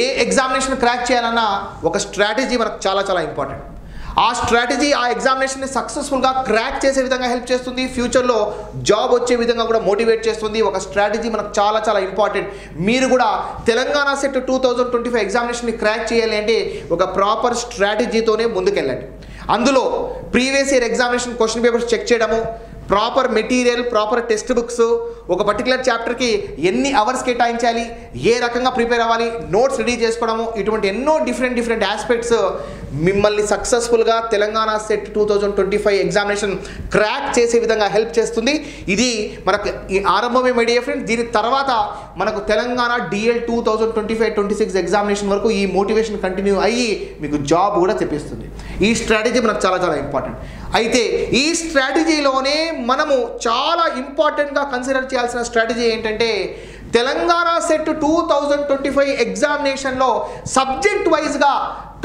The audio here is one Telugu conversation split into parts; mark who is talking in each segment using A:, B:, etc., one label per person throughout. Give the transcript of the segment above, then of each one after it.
A: ఏ ఎగ్జామినేషన్ క్రాక్ చేయాలన్నా ఒక స్ట్రాటజీ మనకు చాలా చాలా ఇంపార్టెంట్. ఆ స్ట్రాటజీ ఆ ఎగ్జామినేషన్ని సక్సెస్ఫుల్గా క్రాక్ చేసే విధంగా హెల్ప్ చేస్తుంది, ఫ్యూచర్లో జాబ్ వచ్చే విధంగా కూడా మోటివేట్ చేస్తుంది. ఒక స్ట్రాటజీ మనకు చాలా చాలా ఇంపార్టెంట్. మీరు కూడా తెలంగాణ సెట్ 2025 ఎగ్జామినేషన్ని క్రాక్ చేయాలి అంటే ఒక ప్రాపర్ స్ట్రాటజీతోనే ముందుకెళ్ళండి. అందులో previous year examination question papers check చేయడము, proper material, proper text books, ఒక పర్టికులర్ చాప్టర్కి ఎన్ని అవర్స్ కేటాయించాలి, ఏ రకంగా ప్రిపేర్ అవ్వాలి, నోట్స్ రెడీ చేసుకోవడము, ఇటువంటి ఎన్నో డిఫరెంట్ ఆస్పెక్ట్స్ మిమ్మల్ని సక్సెస్ఫుల్గా తెలంగాణ సెట్ 2025 ఎగ్జామినేషన్ క్రాక్ చేసే విధంగా హెల్ప్ చేస్తుంది. ఇది మనకు ఈ ఆరంభమే మై డియర్ ఫ్రెండ్స్. దీని తర్వాత మనకు తెలంగాణ DL 2025-26 ఎగ్జామినేషన్ వరకు ఈ మోటివేషన్ కంటిన్యూ అయ్యి మీకు జాబ్ కూడా తెప్పిస్తుంది. ఈ స్ట్రాటజీ మనకు చాలా చాలా ఇంపార్టెంట్. అయితే ఈ స్ట్రాటజీలోనే మనము చాలా ఇంపార్టెంట్గా కన్సిడర్ చేయాల్సిన స్ట్రాటజీ ఏంటంటే తెలంగాణ సెట్ 2025 ఎగ్జామినేషన్లో సబ్జెక్ట్ వైజ్గా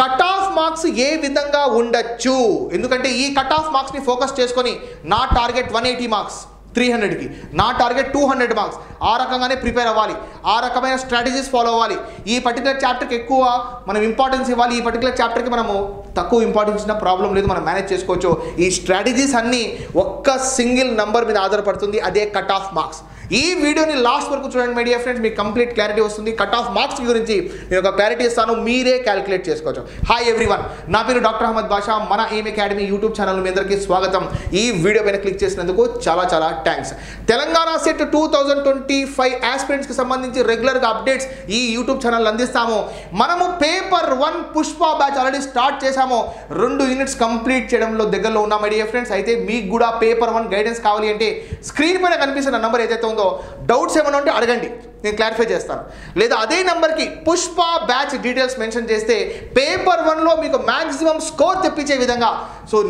A: కట్ ఆఫ్ మార్క్స్ ఏ విధంగా ఉండొచ్చు. ఎందుకంటే ఈ కట్ ఆఫ్ మార్క్స్ని ఫోకస్ చేసుకొని నా టార్గెట్ 180 మార్క్స్ 300కి, నా టార్గెట్ 200 మార్క్స్, ఆ రకంగానే ప్రిపేర్ అవ్వాలి, ఆ రకమైన స్ట్రాటజీస్ ఫాలో అవ్వాలి. ఈ పర్టికులర్ చాప్టర్కి ఎక్కువ మనం ఇంపార్టెన్స్ ఇవ్వాలి, ఈ పర్టికులర్ చాప్టర్కి మనము తక్కువ ఇంపార్టెన్స్ ఇచ్చిన ప్రాబ్లం లేదు, మనం మేనేజ్ చేసుకోవచ్చు. ఈ స్ట్రాటజీస్ అన్నీ ఒక్క సింగిల్ నంబర్ మీద ఆధారపడుతుంది, అదే కట్ ఆఫ్ మార్క్స్. ఈ వీడియోని లాస్ట్ వరకు చూడండి మై డియర్ ఫ్రెండ్స్, మీకు కంప్లీట్ క్లారిటీ వస్తుంది. కట్ ఆఫ్ మార్క్స్ గురించి నేను ఒక క్లారిటీ ఇస్తాను, మీరే క్యాలిక్యులేట్ చేసుకోవచ్చు. హాయ్ ఎవ్రీవన్, నా పేరు డాక్టర్ అహ్మద్ బాషా. మన ఎయిమ్ అకాడమీ యూట్యూబ్ ఛానల్ మీ అందరికీ స్వాగతం. ఈ వీడియో పైన క్లిక్ చేసినందుకు చాలా చాలా థ్యాంక్స్. తెలంగాణ సెట్ 2025 ఆస్పిరెంట్స్కి సంబంధించి రెగ్యులర్గా అప్డేట్స్ ఈ యూట్యూబ్ ఛానల్ అందిస్తాము. మనము paper 1 Pushpa batch already start చేశాము. 2 యూనిట్స్ కంప్లీట్ చేయడంలో దగ్గరలో ఉన్నాం మై డియర్ ఫ్రెండ్స్. అయితే మీకు కూడా పేపర్ 1 గైడెన్స్ కావాలి అంటే స్క్రీన్ పైన కనిపిస్తున్న నంబర్ ఏదైతే ఉందో, డౌట్స్ ఏమైనా ఉంటే అడగండి, నేను క్లారిఫై చేస్తాను. లేదా అదే నెంబర్కి పుష్ప బ్యాచ్ డీటెయిల్స్ మెన్షన్ చేస్తే పేపర్ 1లో మీకు మ్యాక్సిమం స్కోర్ తెప్పించే విధంగా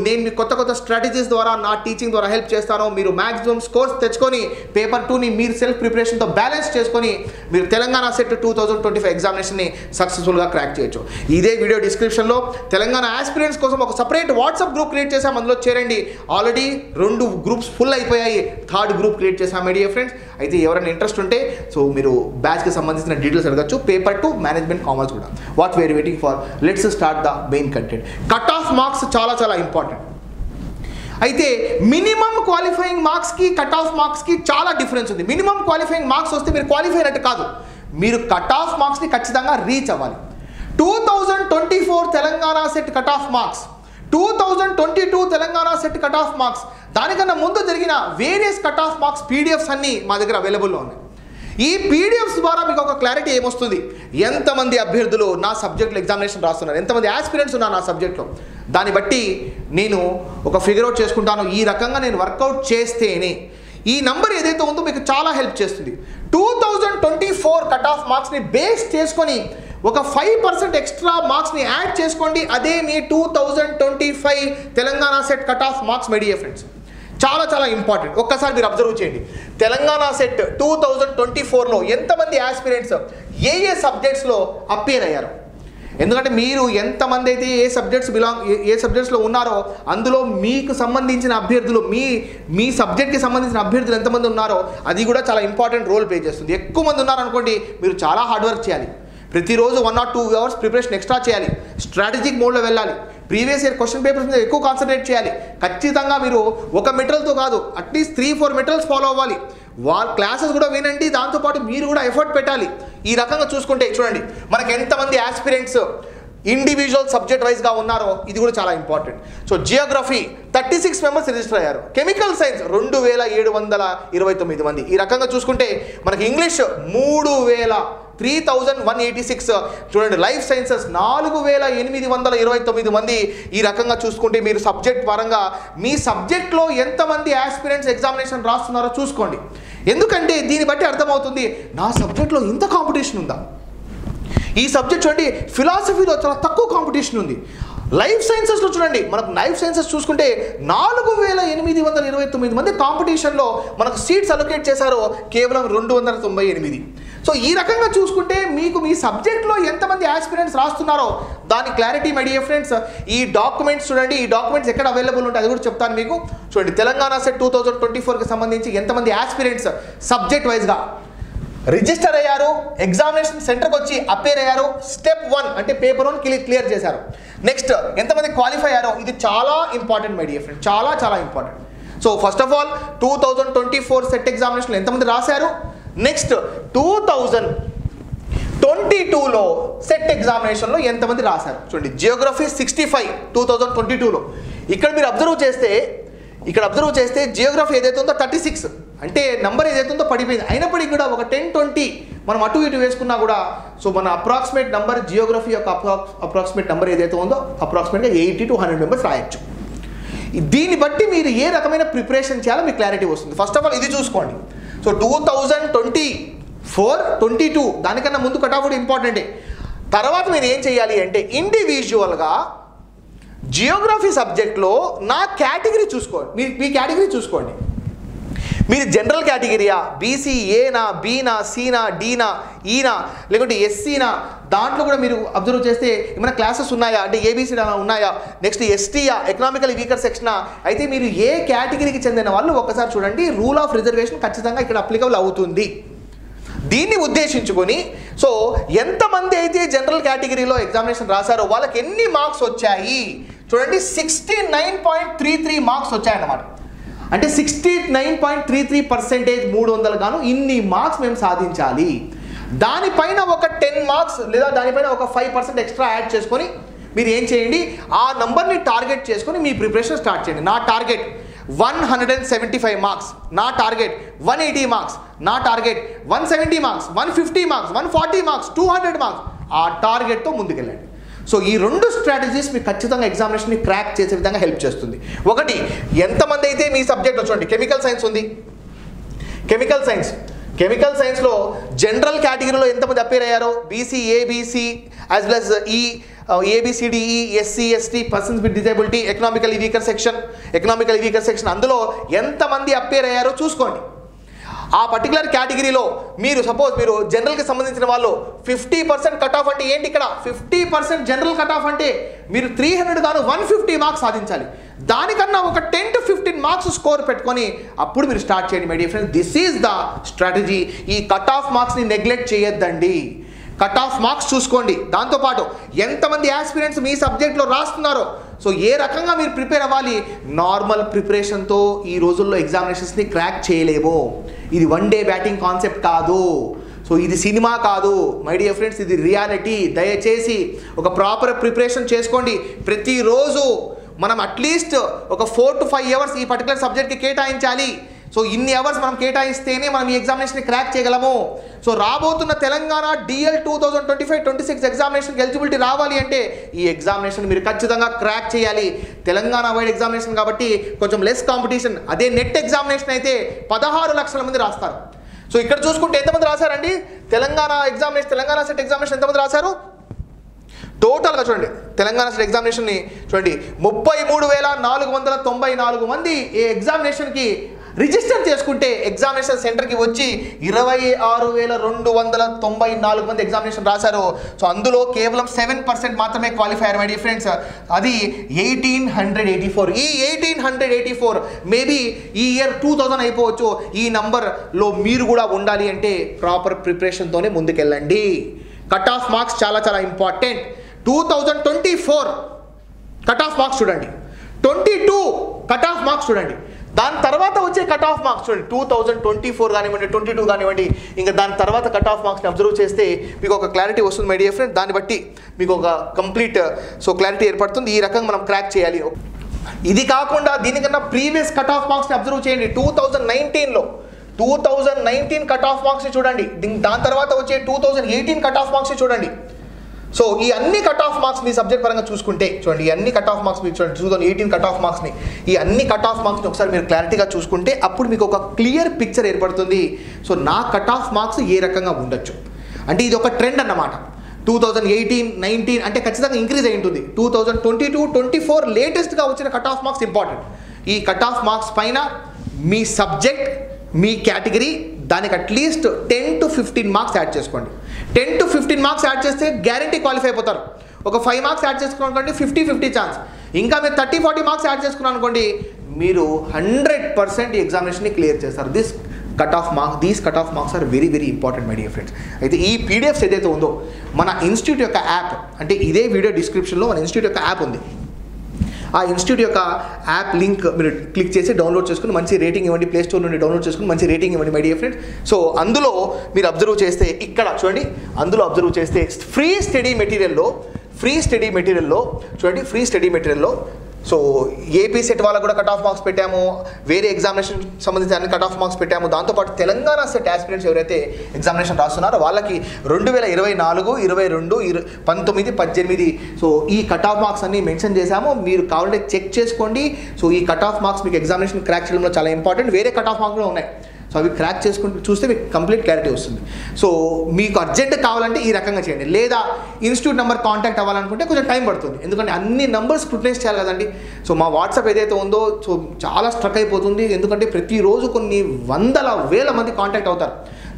A: నేను మీకు కొత్త స్ట్రాటజీస్ ద్వారా నా టీచింగ్ ద్వారా హెల్ప్ చేస్తాను. మీరు మ్యాక్సిమం స్కోర్స్ తెచ్చుకొని పేపర్ 2ని మీరు సెల్ఫ్ ప్రిపరేషన్తో బ్యాలెన్స్ చేసుకొని మీరు తెలంగాణ సెట్ 2025 ఎగ్జామినేషన్ని సక్సెస్ఫుల్గా క్రాక్ చేయొచ్చు. ఇదే వీడియో డిస్క్రిప్షన్లో తెలంగాణ ఆస్పిరెంట్స్ కోసం ఒక సపరేట్ వాట్సాప్ గ్రూప్ క్రియేట్ చేసాం, అందులో చేరండి. ఆల్రెడీ 2 గ్రూప్స్ ఫుల్ అయిపోయాయి, 3rd గ్రూప్ క్రియేట్ చేసాం మై డియర్ ఫ్రెండ్స్. అయితే ఎవరైనా ఇంట్రెస్ట్ ఉంటే మీరు బ్యాచ్కి సంబంధించిన డీటెయిల్స్ అడగచ్చు. పేపర్ 2 మేనేజ్మెంట్ కామర్స్ కూడా. What were waiting for, let's start the main content. Cut off marks చాలా చాలా ఇంపార్టెంట్. అయితే మినిమం క్వాలిఫైయింగ్ మార్క్స్కి కట్ ఆఫ్ మార్క్స్కి చాలా డిఫరెన్స్ ఉంది. మినిమం క్వాలిఫైయింగ్ మార్క్స్ వస్తే మీరు క్వాలిఫై అయినట్టు కాదు, మీరు కట్ ఆఫ్ మార్క్స్ని ఖచ్చితంగా రీచ్ అవ్వాలి. 2024 Telangana set cut off marks, 2022 Telangana set cut off marks, దానికన్నా ముందు జరిగిన various cut off marks PDFs అన్నీ మా దగ్గర అవైలబుల్లో ఉన్నాయి. ఈ పీడిఎఫ్స్ ద్వారా మీకు ఒక క్లారిటీ ఏమొస్తుంది, ఎంతమంది అభ్యర్థులు నా సబ్జెక్ట్లో ఎగ్జామినేషన్ రాస్తున్నారు, ఎంతమంది ఆస్పిరెంట్స్ ఉన్నారు నా సబ్జెక్ట్లో, దాన్ని బట్టి నేను ఒక ఫిగర్ అవుట్ చేసుకుంటాను. ఈ రకంగా నేను వర్కౌట్ చేస్తేనే ఈ నంబర్ ఏదైతే ఉందో మీకు చాలా హెల్ప్ చేస్తుంది. 2024 కట్ ఆఫ్ మార్క్స్ని బేస్ చేసుకొని ఒక 5% ఎక్స్ట్రా మార్క్స్ని యాడ్ చేసుకోండి, అదే మీ 2025 Telangana set cut off marks my dear friends. చాలా చాలా ఇంపార్టెంట్. ఒక్కసారి మీరు అబ్జర్వ్ చేయండి, తెలంగాణ సెట్ 2024లో ఎంతమంది ఆస్పిరెంట్స్ ఏ సబ్జెక్ట్స్లో అపియర్ అయ్యారు. ఎందుకంటే మీరు ఎంతమంది అయితే ఏ సబ్జెక్ట్స్లో ఉన్నారో అందులో మీకు సంబంధించిన అభ్యర్థులు, మీ సబ్జెక్ట్కి సంబంధించిన అభ్యర్థులు ఎంతమంది ఉన్నారో అది కూడా చాలా ఇంపార్టెంట్ రోల్ ప్లే చేస్తుంది. ఎక్కువ మంది ఉన్నారనుకోండి, మీరు చాలా హార్డ్ వర్క్ చేయాలి. ప్రతిరోజు 1 or 2 hours ప్రిపరేషన్ ఎక్స్ట్రా చేయాలి, స్ట్రాటజిక్ మోడ్లో వెళ్ళాలి, ప్రీవియస్ ఇయర్ క్వశ్చన్ పేపర్స్ మీద ఎక్కువ కాన్సన్ట్రేట్ చేయాలి. ఖచ్చితంగా మీరు ఒక మెటీరియల్తో కాదు, అట్లీస్ట్ 3-4 మెటీరియల్స్ ఫాలో అవ్వాలి. వాళ్ళ క్లాసెస్ కూడా వినండి, దాంతోపాటు మీరు కూడా ఎఫర్ట్ పెట్టాలి. ఈ రకంగా చూసుకుంటే చూడండి మనకు ఎంతమంది ఆస్పిరెంట్స్ ఇండివిజువల్ సబ్జెక్ట్ వైజ్గా ఉన్నారో ఇది కూడా చాలా ఇంపార్టెంట్. జియోగ్రఫీ 36 మెంబర్స్ రిజిస్టర్ అయ్యారు, కెమికల్ సైన్స్ 2729 మంది. ఈ రకంగా చూసుకుంటే మనకి ఇంగ్లీష్ 3186 చూడండి, లైఫ్ సైన్సెస్ 4829 మంది. ఈ రకంగా చూసుకుంటే మీరు సబ్జెక్ట్ పరంగా మీ సబ్జెక్ట్లో ఎంతమంది ఆస్పిరెంట్స్ ఎగ్జామినేషన్ రాస్తున్నారో చూసుకోండి. ఎందుకంటే దీన్ని బట్టి అర్థమవుతుంది నా సబ్జెక్ట్లో ఇంత కాంపిటీషన్ ఉందా. ఈ సబ్జెక్ట్ చూడండి, ఫిలాసఫీలో చాలా తక్కువ కాంపిటీషన్ ఉంది. లైఫ్ సైన్సెస్లో చూడండి, మనకు లైఫ్ సైన్సెస్ చూసుకుంటే 4829 మంది కాంపిటీషన్లో మనకు సీట్స్ అలొకేట్ చేశారో కేవలం 298. సో ఈ రకంగా చూసుకుంటే మీకు మీ సబ్జెక్ట్లో ఎంతమంది ఆస్పిరెంట్స్ రాస్తున్నారో దాని క్లారిటీ మై డియర్ ఫ్రెండ్స్. ఈ డాక్యుమెంట్స్ చూడండి, ఈ డాక్యుమెంట్స్ ఎక్కడ అవైలబుల్ ఉంటాయి అది కూడా చెప్తాను మీకు. చూడండి తెలంగాణ సెట్ 2024కి సంబంధించి ఎంతమంది ఆస్పిరెంట్స్ సబ్జెక్ట్ వైజ్గా రిజిస్టర్ అయ్యారు, ఎగ్జామినేషన్ సెంటర్కి వచ్చి అపేర్ అయ్యారు, స్టెప్ 1 అంటే పేపర్ 1 క్లియర్ చేశారు. నెక్స్ట్ ఎంతమంది క్వాలిఫై అయ్యారో, ఇది చాలా ఇంపార్టెంట్ మై డియర్ ఫ్రెండ్, చాలా చాలా important. So first of all 2024 set ఎగ్జామినేషన్లో ఎంతమంది రాశారు, నెక్స్ట్ 2022లో సెట్ ఎగ్జామినేషన్లో ఎంతమంది రాశారు. చూడండి, జియోగ్రఫీ 65 2022లో. ఇక్కడ మీరు అబ్జర్వ్ చేస్తే జియోగ్రఫీ ఏదైతే ఉందో 36, అంటే నెంబర్ ఏదైతే ఉందో పడిపోయింది. అయినప్పటికీ కూడా ఒక 10-20 మనం అటు ఇటు వేసుకున్నా కూడా, సో మన అప్రాక్సిమేట్ నెంబర్ జియోగ్రఫీ యొక్క అప్రాక్సిమేట్ నెంబర్ ఏదైతే ఉందో అప్రాక్సిమేట్గా 80 to 100 మెంబర్స్ రాయొచ్చు. దీన్ని బట్టి మీరు ఏ రకమైన ప్రిపరేషన్ చేయాలో మీకు క్లారిటీ వస్తుంది. ఫస్ట్ ఆఫ్ ఆల్ ఇది చూసుకోండి. సో 2024-22 దానికన్నా ముందు కట్ ఆఫ్ కూడా ఇంపార్టెంటే. తర్వాత మీరు ఏం చేయాలి అంటే ఇండివిజువల్గా జియోగ్రఫీ సబ్జెక్ట్లో నా కేటగిరీ చూసుకోండి, మీ కేటగిరీ చూసుకోండి. మీరు జనరల్ కేటగిరీయా, బీసీ, ఏనా, బీనా, సీనా, డీనా, ఈనా, లేకుంటే ఎస్సీనా, దాంట్లో కూడా మీరు అబ్జర్వ్ చేస్తే ఏమైనా క్లాసెస్ ఉన్నాయా అంటే ఏబీసీనా ఉన్నాయా, నెక్స్ట్ ఎస్టీయా, ఎకనామికల్ వీకర్ సెక్షనా, అయితే మీరు ఏ కేటగిరీకి చెందిన వాళ్ళు ఒక్కసారి చూడండి. రూల్ ఆఫ్ రిజర్వేషన్ ఖచ్చితంగా ఇక్కడ అప్లికబుల్ అవుతుంది. దీన్ని ఉద్దేశించుకొని సో ఎంతమంది అయితే జనరల్ కేటగిరీలో ఎగ్జామినేషన్ రాశారో వాళ్ళకి ఎన్ని మార్క్స్ వచ్చాయి చూడండి. 69.33 మార్క్స్ వచ్చాయన్నమాట. అంటే 69.33% 300 గాను ఇన్ని మార్క్స్ మేము సాధించాలి. దానిపైన ఒక 10 మార్క్స్ లేదా దానిపైన ఒక 5% ఎక్స్ట్రా యాడ్ చేసుకొని మీరు ఏం చేయండి, ఆ నంబర్ని టార్గెట్ చేసుకొని మీ ప్రిపరేషన్ స్టార్ట్ చేయండి. నా టార్గెట్ 175 మార్క్స్, నా టార్గెట్ 180 మార్క్స్, నా target 170 marks, 150 marks, 140 marks, 200 marks, ఆ టార్గెట్తో ముందుకెళ్ళండి. సో ఈ రెండు స్ట్రాటజీస్ మీకు ఖచ్చితంగా ఎగ్జామినేషన్ని క్రాక్ చేసే విధంగా హెల్ప్ చేస్తుంది. ఒకటి, ఎంతమంది అయితే మీ సబ్జెక్ట్ చూడండి, కెమికల్ సైన్స్ ఉంది. కెమికల్ సైన్స్లో జనరల్ కేటగిరీలో ఎంతమంది అపేర్ అయ్యారో, BC, ABC as well as ఈ ABCDE, SC, ST, persons with disability, economical weaker section అందులో ఎంతమంది అపేర్ అయ్యారో చూసుకోండి. ఆ పర్టికులర్ కేటగిరీలో మీరు సపోజ్ మీరు జనరల్కి సంబంధించిన వాళ్ళు 50% కట్ ఆఫ్ అంటే ఏంటి, ఇక్కడ 50% జనరల్ కట్ ఆఫ్ అంటే మీరు 300 గాను 150 మార్క్స్ సాధించాలి. దానికన్నా ఒక 10 to 15 మార్క్స్ స్కోర్ పెట్టుకొని అప్పుడు మీరు స్టార్ట్ చేయండి my dear friends. This is the strategy. ఈ కట్ ఆఫ్ మార్క్స్ని నెగ్లెక్ట్ చేయొద్దండి. కట్ ఆఫ్ మార్క్స్ చూసుకోండి. దాంతోపాటు ఎంతమంది యాస్పిరెంట్స్ మీ సబ్జెక్ట్లో రాస్తున్నారో, సో ఏ రకంగా మీరు ప్రిపేర్ అవ్వాలి. నార్మల్ ప్రిపరేషన్తో ఈ రోజుల్లో ఎగ్జామినేషన్స్ని క్రాక్ చేయలేమో. ఇది వన్ డే బ్యాటింగ్ కాన్సెప్ట్ కాదు. సో ఇది సినిమా కాదు మై డియర్ ఫ్రెండ్స్, ఇది రియాలిటీ. దయచేసి ఒక ప్రాపర్ ప్రిపరేషన్ చేసుకోండి. ప్రతిరోజు మనం అట్లీస్ట్ ఒక 4 to 5 అవర్స్ ఈ పర్టికులర్ సబ్జెక్ట్కి కేటాయించాలి. సో ఇన్ని అవర్స్ మనం కేటాయిస్తేనే మనం ఈ ఎగ్జామినేషన్ క్రాక్ చేయగలము. సో రాబోతున్న తెలంగాణ డిఎల్ 2025-26 ఎగ్జామినేషన్కి ఎలిజిబిలిటీ రావాలి అంటే ఈ ఎగ్జామినేషన్ మీరు ఖచ్చితంగా క్రాక్ చేయాలి. తెలంగాణ వైడ్ ఎగ్జామినేషన్ కాబట్టి కొంచెం లెస్ కాంపిటీషన్. అదే నెట్ ఎగ్జామినేషన్ అయితే 16 లక్షల మంది రాస్తారు. సో ఇక్కడ చూసుకుంటే ఎంతమంది రాశారండి తెలంగాణ సెట్ ఎగ్జామినేషన్ ఎంతమంది రాశారు టోటల్గా చూడండి. తెలంగాణ సెట్ ఎగ్జామినేషన్ని చూడండి 33,494 మంది ఈ ఎగ్జామినేషన్కి రిజిస్టర్ చేసుకుంటే ఎగ్జామినేషన్ సెంటర్కి వచ్చి 26,294 మంది ఎగ్జామినేషన్ రాశారు. సో అందులో కేవలం 7% మాత్రమే క్వాలిఫై అయ్యారు మై డియర్ ఫ్రెండ్స్. అది 1884. ఈ 1884 మేబీ ఈ ఇయర్ 2000 అయిపోవచ్చు. ఈ నంబర్లో మీరు కూడా ఉండాలి అంటే ప్రాపర్ ప్రిపరేషన్తోనే ముందుకెళ్ళండి. కట్ ఆఫ్ మార్క్స్ చాలా చాలా ఇంపార్టెంట్. 2024 కట్ ఆఫ్ మార్క్స్ చూడండి, 22 కట్ ఆఫ్ మార్క్స్ చూడండి, దాని తర్వాత వచ్చే కట్ ఆఫ్ మార్క్స్ చూడండి. 2024 కానివ్వండి, 22 కానివ్వండి, ఇంకా దాని తర్వాత కట్ ఆఫ్ మార్క్స్ని అబ్జర్వ్ చేస్తే మీకు ఒక క్లారిటీ వస్తుంది మై డియర్ ఫ్రెండ్. దాన్ని బట్టి మీకు ఒక కంప్లీట్ క్లారిటీ ఏర్పడుతుంది. ఈ రకంగా మనం క్రాక్ చేయాలి. ఇది కాకుండా దీనికన్నా ప్రీవియస్ కట్ ఆఫ్ మార్క్స్ని అబ్జర్వ్ చేయండి. 2019 కట్ ఆఫ్ మార్క్స్ని చూడండి. దాని తర్వాత వచ్చే 2018 కట్ ఆఫ్ మార్క్స్ని చూడండి. సో ఈ అన్ని కట్ ఆఫ్ మార్క్స్ మీ సబ్జెక్ట్ పరంగా చూసుకుంటే చూడండి, ఈ అన్ని కట్ ఆఫ్ మార్క్స్ మీరు చూడండి. 2018 కట్ ఆఫ్ మార్క్స్ని, ఈ అన్ని కట్ ఆఫ్ మార్క్స్ని ఒకసారి మీరు క్లారిటీగా చూసుకుంటే అప్పుడు మీకు ఒక క్లియర్ పిక్చర్ ఏర్పడుతుంది. సో నా కట్ ఆఫ్ మార్క్స్ ఏ రకంగా ఉండొచ్చు అంటే ఇది ఒక ట్రెండ్ అన్నమాట. 2018-19 అంటే ఖచ్చితంగా ఇంక్రీజ్ అయి ఉంటుంది. 2022-24 లేటెస్ట్గా వచ్చిన కట్ ఆఫ్ మార్క్స్ ఇంపార్టెంట్. ఈ కట్ ఆఫ్ మార్క్స్ పైన మీ సబ్జెక్ట్, మీ కేటగిరీ, దానికి అట్లీస్ట్ 10 to 15 మార్క్స్ యాడ్ చేసుకోండి. 10 to 15 మార్క్స్ యాడ్ చేస్తే గ్యారంటీ క్వాలిఫై అయిపోతారు. ఒక 5 మార్క్స్ యాడ్ చేసుకున్నాను అనుకోండి 50-50 ఛాన్స్. ఇంకా మీరు 30-40 మార్క్స్ యాడ్ చేసుకున్నాను అనుకోండి మీరు 100% ఈ ఎగ్జామినేషన్ని క్లియర్ చేస్తారు. This cut off marks, these cut off marks are very very important my dear friends. అయితే ఈ పీడిఎఫ్స్ ఏదైతే ఉందో మన ఇన్స్టిట్యూట్ యొక్క యాప్, అంటే ఇదే వీడియో డిస్క్రిప్షన్లో మన ఇన్స్టిట్యూట్ యొక్క యాప్ ఉంది. ఆ ఇన్స్టిట్యూట్ యొక్క యాప్ లింక్ మీరు క్లిక్ చేసి డౌన్లోడ్ చేసుకుని మంచి రేటింగ్ ఇవ్వండి. ప్లే స్టోర్ నుండి డౌన్లోడ్ చేసుకుని మంచి రేటింగ్ ఇవ్వండి మై డియర్ ఫ్రెండ్స్. సో అందులో మీరు అబ్జర్వ్ చేస్తే ఇక్కడ చూడండి, అందులో అబ్జర్వ్ చేస్తే ఫ్రీ స్టడీ మెటీరియల్లో చూడండి, ఫ్రీ స్టడీ మెటీరియల్లో సో ఏపీ సెట్ వాళ్ళకు కూడా కట్ ఆఫ్ మార్క్స్ పెట్టాము, వేరే ఎగ్జామినేషన్ సంబంధించి అన్ని కట్ ఆఫ్ మార్క్స్ పెట్టాము. దాంతోపాటు తెలంగాణ సెట్ ఆస్పిరెంట్స్ ఎవరైతే ఎగ్జామినేషన్ రాస్తున్నారో వాళ్ళకి 2024, 22, 19, 18 సో ఈ కట్ ఆఫ్ మార్క్స్ అన్ని మెన్షన్ చేశాము. మీరు కావాలంటే చెక్ చేసుకోండి. సో ఈ కట్ ఆఫ్ మార్క్స్ మీకు ఎగ్జామినేషన్ క్రాక్ చేయడంలో చాలా ఇంపార్టెంట్. వేరే కట్ ఆఫ్ మార్క్స్ కూడా ఉన్నాయి. సో అవి క్రాక్ చేసుకుంటూ చూస్తే మీకు కంప్లీట్ క్లారిటీ వస్తుంది. సో మీకు అర్జెంట్ కావాలంటే ఈ రకంగా చేయండి. లేదా ఇన్స్టిట్యూట్ నెంబర్ కాంటాక్ట్ అవ్వాలనుకుంటే కొంచెం టైం పడుతుంది, ఎందుకంటే అన్ని నెంబర్స్ స్క్రూటనైజ్ చేయాలి కదండి. సో మా వాట్సాప్ ఏదైతే ఉందో సో చాలా స్ట్రక్ అయిపోతుంది, ఎందుకంటే ప్రతిరోజు కొన్ని వందల వేల మంది కాంటాక్ట్ అవుతారు.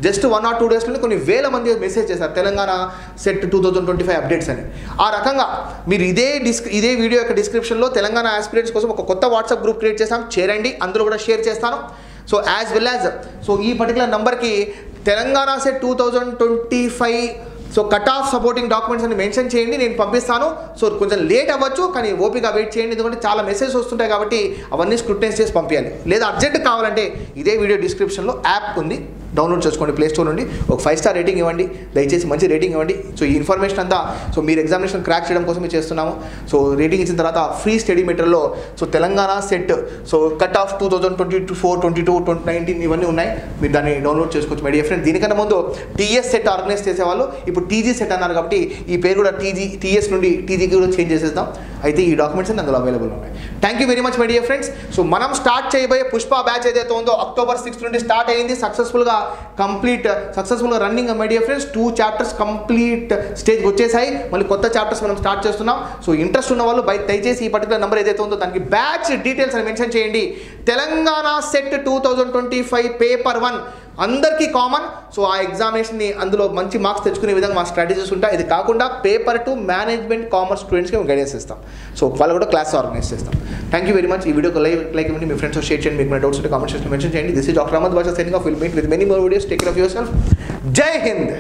A: జస్ట్ 1 or 2 డేస్లోనే కొన్ని వేల మంది మెసేజ్ చేశారు తెలంగాణ సెట్ 2025 అప్డేట్స్ అని. ఆ రకంగా మీరు ఇదే వీడియో యొక్క డిస్క్రిప్షన్లో తెలంగాణ ఆస్పిరెంట్స్ కోసం ఒక కొత్త వాట్సాప్ గ్రూప్ క్రియేట్ చేస్తాం, చేరండి. అందులో కూడా షేర్ చేస్తాను. So as well as so ఈ పర్టికులర్ నెంబర్కి Telangana set 2025 so cut of supporting documents అని మెన్షన్ చేయండి, నేను పంపిస్తాను. సో కొంచెం లేట్ అవ్వచ్చు, కానీ ఓపిక వెయిట్ చేయండి, ఎందుకంటే చాలా మెసేజ్ వస్తుంటాయి కాబట్టి అవన్నీ స్క్రూటనైజ్ చేసి పంపించాలి. లేదా అర్జెంట్ కావాలంటే ఇదే వీడియో డిస్క్రిప్షన్లో యాప్ ఉంది, డౌన్లోడ్ చేసుకోండి ప్లే స్టోర్ నుండి. ఒక 5 స్టార్ రేటింగ్ ఇవ్వండి, దయచేసి మంచి రేటింగ్ ఇవ్వండి. సో ఈ ఇన్ఫర్మేషన్ అంతా సో మీరు ఎగ్జామినేషన్ క్రాక్ చేయడం కోసమే చేస్తున్నాము. సో రేటింగ్ ఇచ్చిన తర్వాత ఫ్రీ స్టడీ మెటీరియల్లో so Telangana SET so cut off 2024, 22, 19 ఇవన్నీ ఉన్నాయి. మీరు దాన్ని డౌన్లోడ్ చేసుకోవచ్చు మై డియర్ ఫ్రెండ్. దీనికన్నా ముందు టీఎస్ సెట్ ఆర్గనైజ్ చేసేవాళ్ళు ఇప్పుడు టీజీ సెట్ అన్నారు కాబట్టి ఈ పేరు కూడా టీఎస్ నుండి టీజీకి కూడా చేంజ్ చేసేద్దాం. అయితే ఈ డాక్యుమెంట్స్ అన్ని అందులో అవైలబుల్ ఉన్నాయి. Thank you very much my dear friends. So మనం స్టార్ట్ చేయబోయే పుష్ప బ్యాచ్ ఏదైతే ఉందో October 6 నుండి స్టార్ట్ అయింది, సక్సెస్ఫుల్గా running my dear friends. 2 chapters complete స్టేజ్కి వచ్చేసాయి, మళ్ళీ కొత్త చాప్టర్స్ మనం స్టార్ట్ చేస్తున్నాం. సో ఇంట్రెస్ట్ ఉన్న వాళ్ళు దయచేసి ఈ పర్టికులర్ నెంబర్ ఏదైతే ఉందో దానికి బ్యాచ్ డీటెయిల్స్ అని మెన్షన్ చేయండి. తెలంగాణ సెట్ 2025 పేపర్ 1 అందరికీ కామన్. సో ఆ ఎగ్జామినేషన్ని అందులో మంచి మార్క్స్ తెచ్చుకునే విధంగా మా స్ట్రాటజీస్ ఉంటాయి. ఇది కాకుండా పేపర్ 2 మేనేజ్మెంట్ కామర్స్ స్టూడెంట్స్కి మేము గైడెన్స్ ఇస్తాం. సో వాళ్ళు కూడా క్లాస్ ఆర్గనైజ్ చేస్తాం. Thank you very much. ఈ వీడియోకి లైక్ ఇవ్వండి, మీ ఫ్రెండ్స్ షేర్ చేయండి, మీకు డౌట్స్ ఉంటే కామెంట్ సెక్షన్లో మెన్షన్ చేయండి. This is doctor Ahmed Basha signing off. Will meet with many more videos. Take care of your self. జై హింద్.